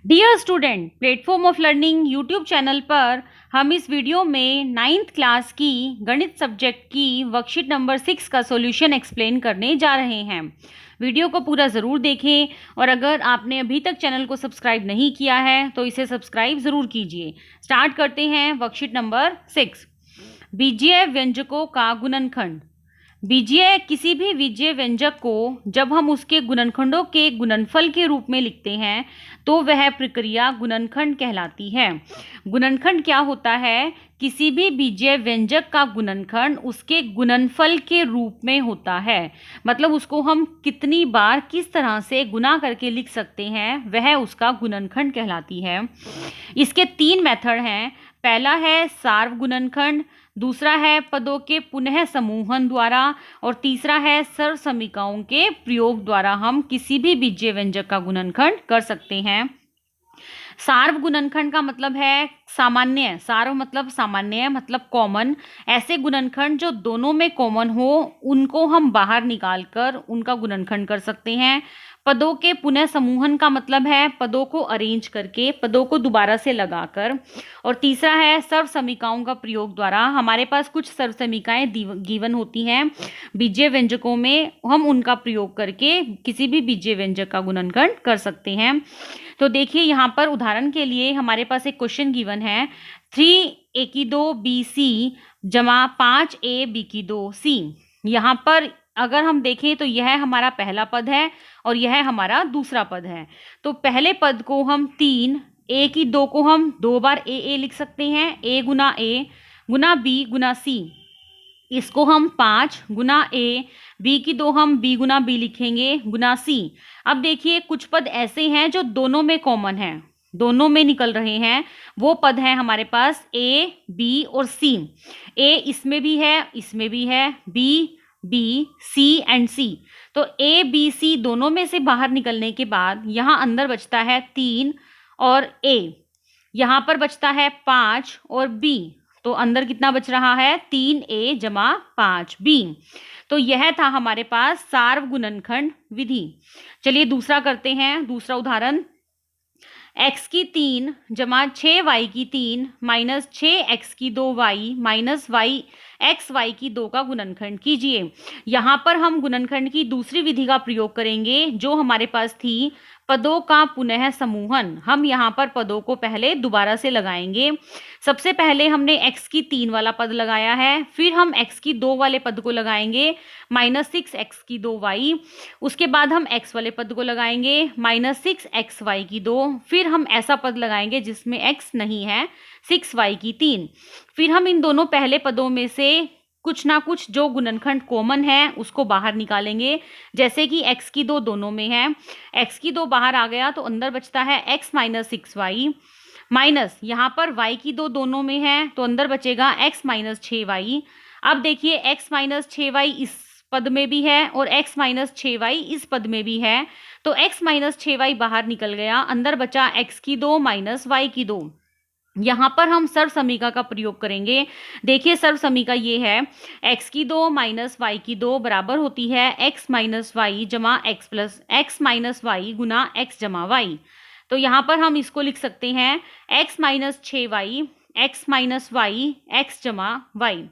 Dear student, platform of learning YouTube channel पर हम इस वीडियो में 9th क्लास की गणित सब्जेक्ट की वर्कशीट नंबर 6 का सॉल्यूशन एक्सप्लेन करने जा रहे हैं। वीडियो को पूरा ज़रूर देखें और अगर आपने अभी तक चैनल को सब्सक्राइब नहीं किया है तो इसे सब्सक्राइब ज़रूर कीजिए। स्टार्ट करते हैं वर्कशीट नंबर 6। बीजीय व्यंजकों का गुणनखंड। बीजीय किसी भी बीजीय व्यंजक को जब हम उसके गुणनखंडों के गुणनफल के रूप में लिखते हैं तो वह प्रक्रिया गुणनखंड कहलाती है। गुणनखंड क्या होता है? किसी भी बीजीय व्यंजक का गुणनखंड उसके गुणनफल के रूप में होता है, मतलब उसको हम कितनी बार किस तरह से गुना करके लिख सकते हैं वह उसका गुणनखंड कहलाती है। इसके 3 मेथड हैं। पहला है सार्व गुणनखंड, दूसरा है पदों के पुनः समूहन द्वारा और तीसरा है सर्वसमीकाओं के प्रयोग द्वारा हम किसी भी बीजीय व्यंजक का गुणनखंड कर सकते हैं। सार्व गुणनखंड का मतलब है सामान्य। सार्व मतलब सामान्य, मतलब कॉमन। ऐसे गुणनखंड जो दोनों में कॉमन हो उनको हम बाहर निकालकर उनका गुणनखंड कर सकते हैं। पदों के पुनः समूहन का मतलब है पदों को अरेंज करके, पदों को दोबारा से लगाकर। और तीसरा है सर्वसमीकाओं का प्रयोग द्वारा। हमारे पास कुछ सर्वसमीकाएं गिवन होती हैं बीजीय व्यंजकों में, हम उनका प्रयोग करके किसी भी बीजीय व्यंजक का गुणनखंड कर सकते हैं। तो देखिए यहाँ पर उदाहरण के लिए हमारे पास एक क्वेश्चन गिवन है 3a की 2 bc जमा 5a b की 2 c। यहाँ पर अगर हम देखें तो यह हमारा पहला पद है और यह हमारा दूसरा पद है। तो पहले पद को हम 3, a की 2 को हम 2 बार a लिख सकते हैं, a Guna b Guna c। इसको हम 5 गुना a, b की 2 हम b गुना b लिखेंगे गुना c। अब देखिए कुछ पद ऐसे हैं जो दोनों में कॉमन हैं, दोनों में निकल रहे हैं। वो पद हैं हमारे पास a, b और c। a इसमें भी है, इसमें भी है, b, b, c and c। तो a, b, c दोनों में से बाहर निकलने के बाद यहाँ अंदर बचता है 3 और a, यहाँ पर बचता है 5 और b। तो अंदर कितना बच रहा है? 3a जमा 5b। तो यह था हमारे पास सार्व गुणनखंड विधि। चलिए दूसरा करते हैं। दूसरा उदाहरण x की 3 जमा 6y की 3 माइनस 6x की 2y माइनस xy की 2 का गुणनखंड कीजिए। यहाँ पर हम गुणनखंड की दूसरी विधि का प्रयोग करेंगे जो हमारे पास थी पदों का पुनः समूहन। हम यहाँ पर पदों को पहले दोबारा से लगाएंगे। सबसे पहले हमने x की 3 वाला पद लगाया है, फिर हम x की 2 वाले पद को लगाएंगे माइनस 6x की 2y। उसके बाद हम x वाले पद को लगाएंगे माइनस 6xy की 2। फिर हम ऐसा पद लगाएंगे जिसमें x नहीं है, 6y की 3। फिर हम इन दोनों पहले पदों में से कुछ ना कुछ जो गुणनखंड कॉमन है उसको बाहर निकालेंगे। जैसे कि x की 2 दोनों में है, x की 2 बाहर आ गया तो अंदर बचता है x माइनस 6y माइनस यहाँ पर y की 2 दोनों में है तो अंदर बचेगा x माइनस 6y। अब देखिए x माइनस 6y इस पद में भी है और x माइनस 6y इस पद में भी है। तो x माइनस 6y बाहर निकल गया, अंदर बचा x की 2 माइनस y की 2। यहाँ पर हम सर्वसमीका का प्रयोग करेंगे। देखिए सर्वसमीका ये है x की 2 माइनस y की 2 बराबर होती है x माइनस वाई जमा x plus x minus y गुना x जमा वाई। तो यहाँ पर हम इसको लिख सकते हैं x minus 6y x minus y x जमा वाई।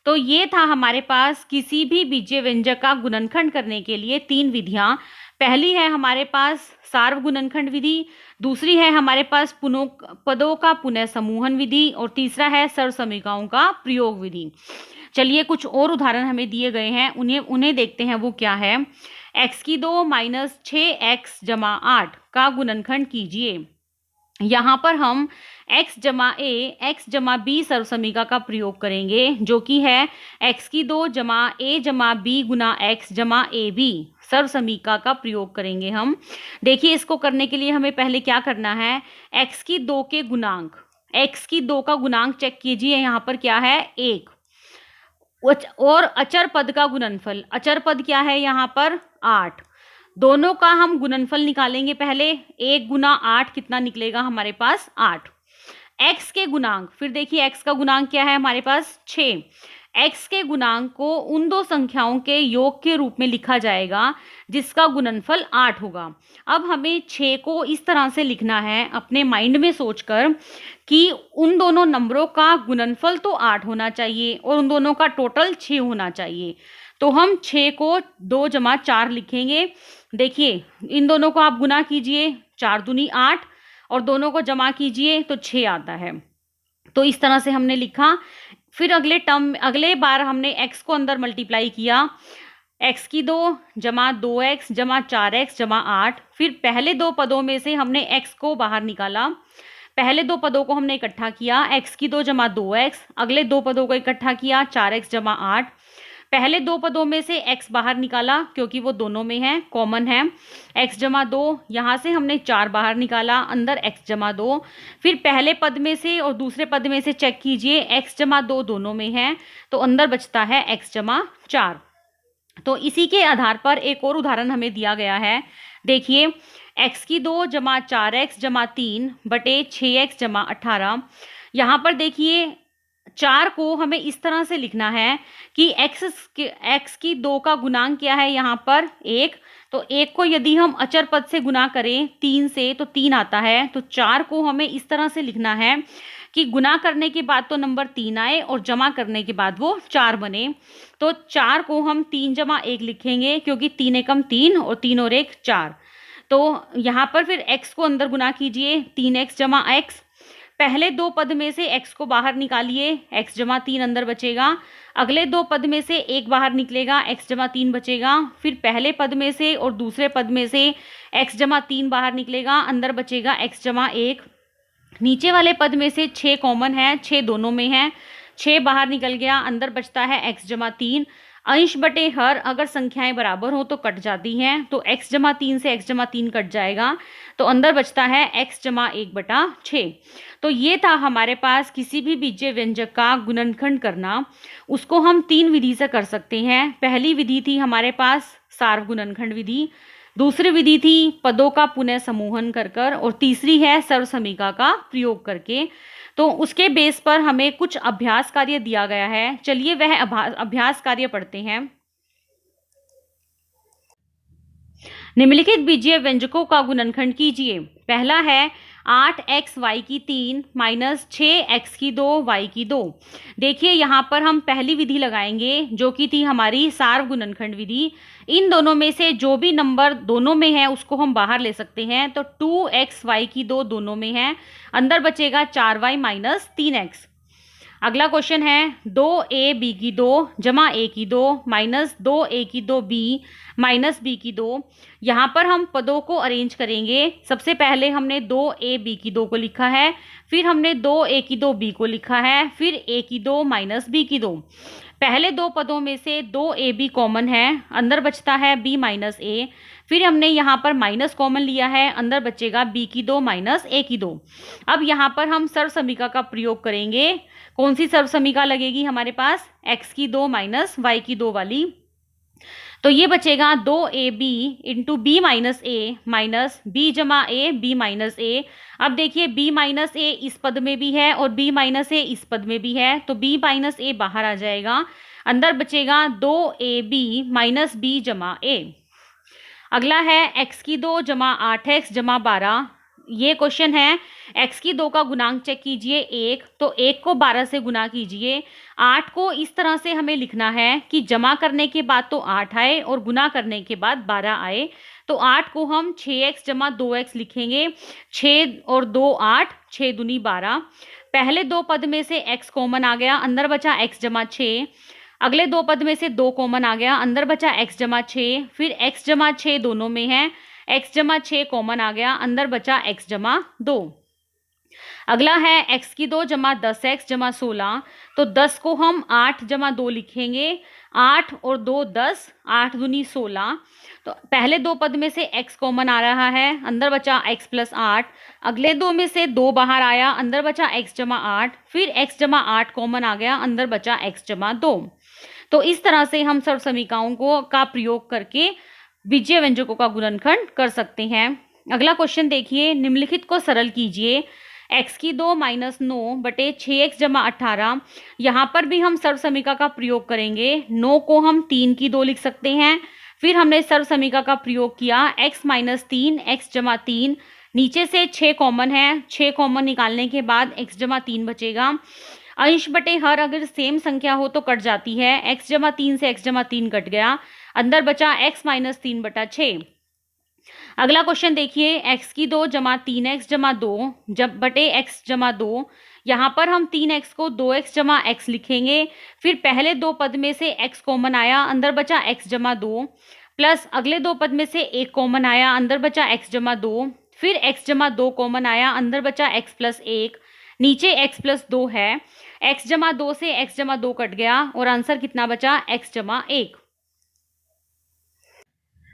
तो ये था हमारे पास किसी भी बीजीय व्यंजक का गुणनखंड करने के लिए 3 विधियां। पहली है हमारे पास सार्व गुणनखंड विधि, दूसरी है हमारे पास पदों का पुनः समूहन विधि और तीसरा है सर्वसमीकाओं का प्रयोग विधि। चलिए कुछ और उदाहरण हमें दिए गए हैं, उन्हें देखते हैं वो क्या है। x की 2 माइनस 6x जमा 8 का गुणनखंड कीजिए। यहाँ पर हम x जमा a x जमा b सर्वसमीका का प्रयोग करेंगे जो कि है x की 2 जमा a जमा b गुना x जमा a b। सर्वसमीका का प्रयोग करेंगे हम। देखिए इसको करने के लिए हमें पहले क्या करना है, x की 2 के गुणांक, x की 2 का गुणांक चेक कीजिए। यहाँ पर क्या है? 1। और अचर पद का गुणनफल, अचर पद क्या है यहाँ पर? 8। दोनों का हम गुणनफल निकालेंगे पहले। 1 गुना 8 कितना निकलेगा हमारे पास? 8। x के गुणांक, फिर देखिए x का गुणांक क्या है हमारे पास? 6। x के गुणांक को उन दो संख्याओं के योग के रूप में लिखा जाएगा जिसका गुणनफल 8 होगा। अब हमें 6 को इस तरह से लिखना है अपने माइंड में सोचकर कि उन दोनों नंबरों का गुणनफल तो 8 होना चाहिए और उन दोनों का टोटल 6 होना चाहिए। तो हम 6 को 2 जमा 4 लिखेंगे। देखिए इन दोनों को आप गुना कीजिए, 4 दूनी 8 और दोनों को जमा कीजिए तो 6 आता है। तो इस तरह से हमने लिखा। फिर अगले बार हमने x को अंदर मल्टीप्लाई किया, x की 2 जमा 2x जमा 4x जमा 8। फिर पहले दो पदों में से हमने x को बाहर निकाला, पहले दो पदों को हमने इकट्ठा किया, x की 2 जमा 2x। अगले दो पदों को इकट्ठा किया, 4x जमा 8। पहले दो पदों में से x बाहर निकाला क्योंकि वो दोनों में है, कॉमन है, x जमा 2। यहाँ से हमने 4 बाहर निकाला, अंदर x जमा 2। फिर पहले पद में से और दूसरे पद में से चेक कीजिए, x जमा 2 दोनों में है तो अंदर बचता है x जमा 4। तो इसी के आधार पर एक और उदाहरण हमें दिया गया है। देखिए x की 2 जमा 4x जमा 3 बटे 6x जमा 18। यहाँ पर देखिए 4 को हमें इस तरह से लिखना है कि x की 2 का गुणांक क्या है यहाँ पर 1। तो 1 को यदि हम अचर पद से गुना करें 3 से तो 3 आता है। तो 4 को हमें इस तरह से लिखना है कि गुना करने के बाद तो नंबर 3 आए और जमा करने के बाद वो 4 बने। तो 4 को हम 3 जमा 1 लिखेंगे क्योंकि 3 एकम 3 और 3 और 1 4। तो यहाँ पर फिर x को अंदर गुना कीजिए, 3x जमा x। पहले दो पद में से x को बाहर निकालिए, x जमा 3 अंदर बचेगा। अगले दो पद में से एक बाहर निकलेगा, x जमा 3 बचेगा। फिर पहले पद में से और दूसरे पद में से x जमा 3 बाहर निकलेगा, अंदर बचेगा x जमा 1। नीचे वाले पद में से 6 कॉमन है, 6 दोनों में है, 6 बाहर निकल गया, अंदर बचता है x जमा 3। अंश बटे हर अगर संख्याएं बराबर हो तो कट जाती हैं, तो x जमा 3 से x जमा 3 कट जाएगा तो अंदर बचता है x जमा 1 बटा 6। तो ये था हमारे पास किसी भी बीजीय व्यंजक का गुणनखंड करना। उसको हम 3 विधि से कर सकते हैं। पहली विधि थी हमारे पास सार्वगुणनखंड विधि, दूसरी विधि थी पदों का पुनः समूहन कर और तीसरी है सर्वसमीका का प्रयोग करके। तो उसके बेस पर हमें कुछ अभ्यास कार्य दिया गया है। चलिए वह अभ्यास कार्य पढ़ते हैं। निम्नलिखित बीजीय व्यंजकों का गुणनखंड कीजिए। पहला है 8x y की 3 माइनस 6x की 2 y की 2। देखिए यहाँ पर हम पहली विधि लगाएंगे जो कि थी हमारी सार्वगुणनखंड विधि। इन दोनों में से जो भी नंबर दोनों में है उसको हम बाहर ले सकते हैं। तो 2x y की 2 दोनों में है, अंदर बचेगा 4y माइनस 3x। अगला क्वेश्चन है 2a b की 2 जमा a की 2 माइनस 2a की 2 b माइनस b की 2। यहाँ पर हम पदों को अरेंज करेंगे। सबसे पहले हमने 2a b की 2 को लिखा है, फिर हमने 2a की 2 b को लिखा है, फिर a की 2 माइनस b की 2। पहले दो पदों में से 2ab कॉमन है, अंदर बचता है b माइनस a। फिर हमने यहाँ पर माइनस कॉमन लिया है, अंदर बचेगा b की 2 माइनस a की 2। अब यहाँ पर हम सर्वसमीका का प्रयोग करेंगे। कौन सी सर्वसमीका लगेगी हमारे पास? x की 2 माइनस y की 2 वाली। तो ये बचेगा 2ab इंटू बी माइनस ए माइनस बी जमा ए बी माइनस ए। अब देखिए b माइनस ए इस पद में भी है और b माइनस ए इस पद में भी है, तो b माइनस ए बाहर आ जाएगा, अंदर बचेगा 2ab माइनस b जमा a। अगला है x की 2 जमा 8x जमा 12। ये क्वेश्चन है x की 2 का गुणांक चेक कीजिए 1, तो 1 को 12 से गुना कीजिए। 8 को इस तरह से हमें लिखना है कि जमा करने के बाद तो 8 आए और गुना करने के बाद 12 आए। तो 8 को हम 6x जमा 2x लिखेंगे। 6 और 2 8, 6 दूनी 12। पहले दो पद में से x कॉमन आ गया, अंदर बचा x जमा 6। अगले दो पद में से 2 कॉमन आ गया, अंदर बचा x जमा 6। फिर x जमा 6 दोनों में है, x जमा 6 कॉमन आ गया, अंदर बचा x जमा 2। अगला है x की 2 जमा 10x जमा 16। तो 10 को हम 8 जमा 2 लिखेंगे। 8 और 2 10, 8 दूनी 16। तो पहले दो पद में से x कॉमन आ रहा है, अंदर बचा x प्लस 8। अगले दो में से 2 बाहर आया, अंदर बचा x जमा 8। फिर x जमा 8 कॉमन आ गया, अंदर बचा x जमा 2। तो इस तरह से हम सर्वसमीकाओं का प्रयोग करके बीजीय व्यंजकों का गुणनखंड कर सकते हैं। अगला क्वेश्चन देखिए, निम्नलिखित को सरल कीजिए। x की 2 माइनस 9 बटे 6x जमा 18। यहाँ पर भी हम सर्व समीका का प्रयोग करेंगे। 9 को हम 3 की 2 लिख सकते हैं। फिर हमने सर्व समीका का प्रयोग किया, x माइनस 3 x जमा 3, नीचे से 6 कॉमन है, 6 कॉमन निकालने के बाद x जमा 3 बचेगा। अंश बटे हर अगर सेम संख्या हो तो कट जाती है, x जमा 3 से x जमा 3 कट गया, अंदर बचा x माइनस 3 बटा 6। अगला क्वेश्चन देखिए, x की 2 जमा 3x जमा 2 जब बटे x जमा 2। यहाँ पर हम 3x को 2x जमा x लिखेंगे। फिर पहले दो पद में से x कॉमन आया, अंदर बचा x जमा 2, प्लस अगले दो पद में से एक कॉमन आया, अंदर बचा x जमा 2, फिर x जमा 2 कॉमन आया, अंदर बचा x प्लस 1, नीचे x प्लस 2 है। x जमा 2 से x जमा 2 कट गया और आंसर कितना बचा, x जमा 1।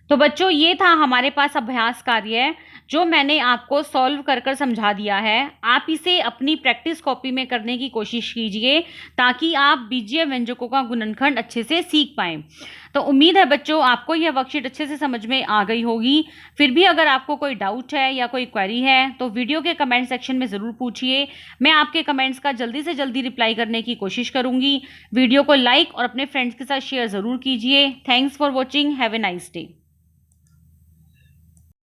तो बच्चों ये था हमारे पास अभ्यास कार्य जो मैंने आपको सॉल्व कर कर समझा दिया है। आप इसे अपनी प्रैक्टिस कॉपी में करने की कोशिश कीजिए ताकि आप बीजीय व्यंजकों का गुणनखंड अच्छे से सीख पाएं। तो उम्मीद है बच्चों आपको यह वर्कशीट अच्छे से समझ में आ गई होगी। फिर भी अगर आपको कोई डाउट है या कोई क्वेरी है तो वीडियो के कमेंट सेक्शन में ज़रूर पूछिए। मैं आपके कमेंट्स का जल्दी से जल्दी रिप्लाई करने की कोशिश करूँगी। वीडियो को लाइक और अपने फ्रेंड्स के साथ शेयर ज़रूर कीजिए। Thanks for watching. Have a nice day.